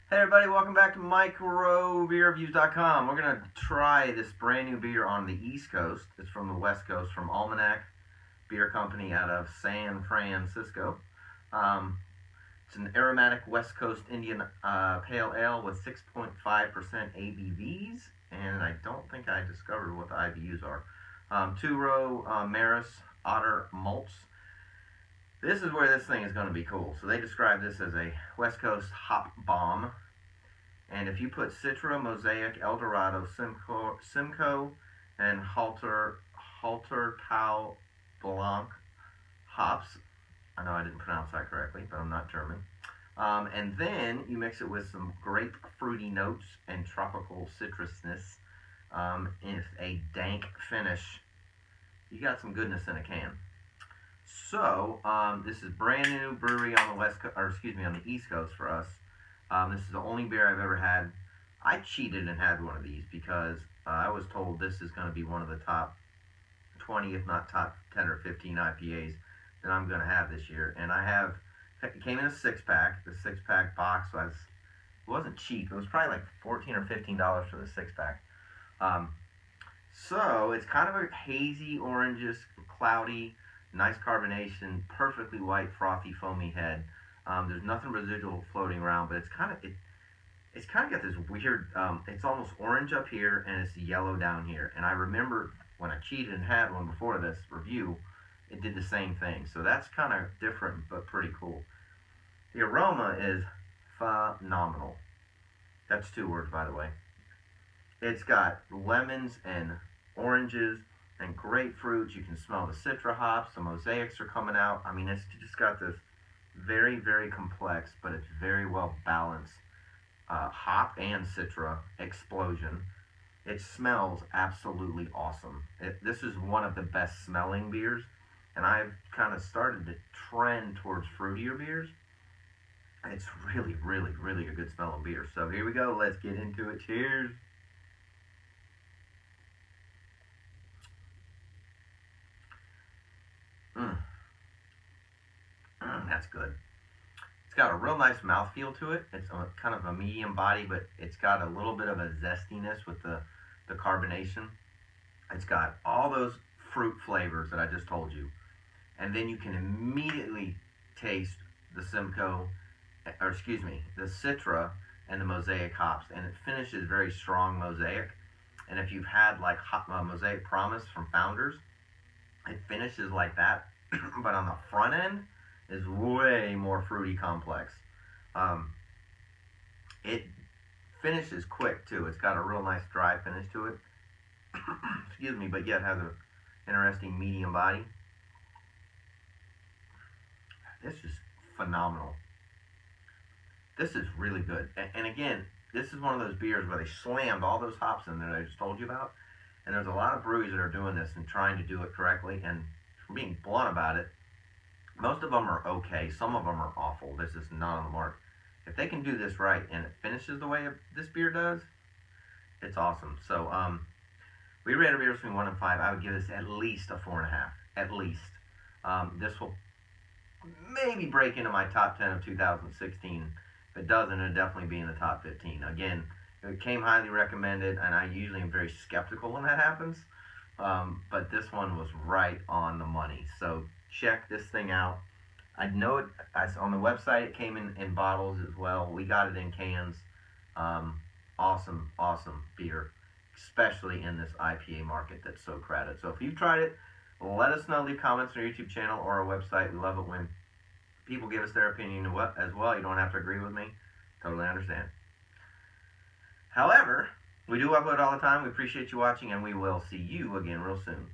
Hey everybody, welcome back to microbeerreviews.com. We're going to try this brand new beer on the East Coast. It's from the West Coast, from Almanac Beer Company out of San Francisco. It's an aromatic West Coast Indian Pale Ale with 6.5% ABVs, and I don't think I discovered what the IBUs are. Two-row Maris Otter malts. This is where this thing is going to be cool. So they describe this as a West Coast hop bomb. And if you put Citra, Mosaic, Dorado, Simcoe, and Hallertau Blanc hops. I know I didn't pronounce that correctly, but I'm not German. And then you mix it with some grape fruity notes and tropical citrusness in a dank finish. You got some goodness in a can. So, this is brand new brewery on the on the East Coast for us. This is the only beer I've ever had. I cheated and had one of these because I was told this is going to be one of the top 20, if not top 10 or 15 IPAs that I'm going to have this year. And it came in a 6-pack. The 6-pack box wasn't cheap. It was probably like $14 or $15 for the 6-pack. So, it's kind of a hazy, orangish, cloudy, nice carbonation, perfectly white, frothy, foamy head. There's nothing residual floating around, but it's kind of got this weird. It's almost orange up here, and it's yellow down here. And I remember when I cheated and had one before this review, it did the same thing. So that's kind of different, but pretty cool. The aroma is phenomenal. That's 2 words, by the way. It's got lemons and oranges and grapefruit. You can smell the Citra hops. The Mosaics are coming out. I mean, it's just got this very, very complex, but it's very well balanced hop and Citra explosion. It smells absolutely awesome. This is one of the best smelling beers, and I've kind of started to trend towards fruitier beers. It's really, really, really a good smelling beer. So here we go. Let's get into it. Cheers. That's good. It's got a real nice mouthfeel to it. It's kind of a medium body, but it's got a little bit of a zestiness with the carbonation. It's got all those fruit flavors that I just told you. And then you can immediately taste the Simcoe, the Citra and the Mosaic hops. And it finishes very strong Mosaic. And if you've had like Mosaic Promise from Founders, it finishes like that. But on the front end is way more fruity complex. It finishes quick too. It's got a real nice dry finish to it. Excuse me, but yet has an interesting medium body. This is phenomenal. This is really good. And again, this is one of those beers where they slammed all those hops in there that I just told you about. And there's a lot of breweries that are doing this and trying to do it correctly. And for being blunt about it, most of them are okay. Some of them are awful. This is not on the mark. If they can do this right and it finishes the way this beer does, it's awesome. So, we rate our beer between 1 and 5. I would give this at least a 4.5. At least. This will maybe break into my top 10 of 2016. If it doesn't, it'll definitely be in the top 15. Again, it came highly recommended, and I usually am very skeptical when that happens. But this one was right on the money. So check this thing out. I know it on the website. It came in bottles as well. We got it in cans. Awesome, awesome beer, especially in this IPA market that's so crowded. So if you've tried it, let us know. Leave comments on our YouTube channel or our website. We love it when people give us their opinion as well. You don't have to agree with me. Totally understand. However, we do upload all the time. We appreciate you watching, and we will see you again real soon.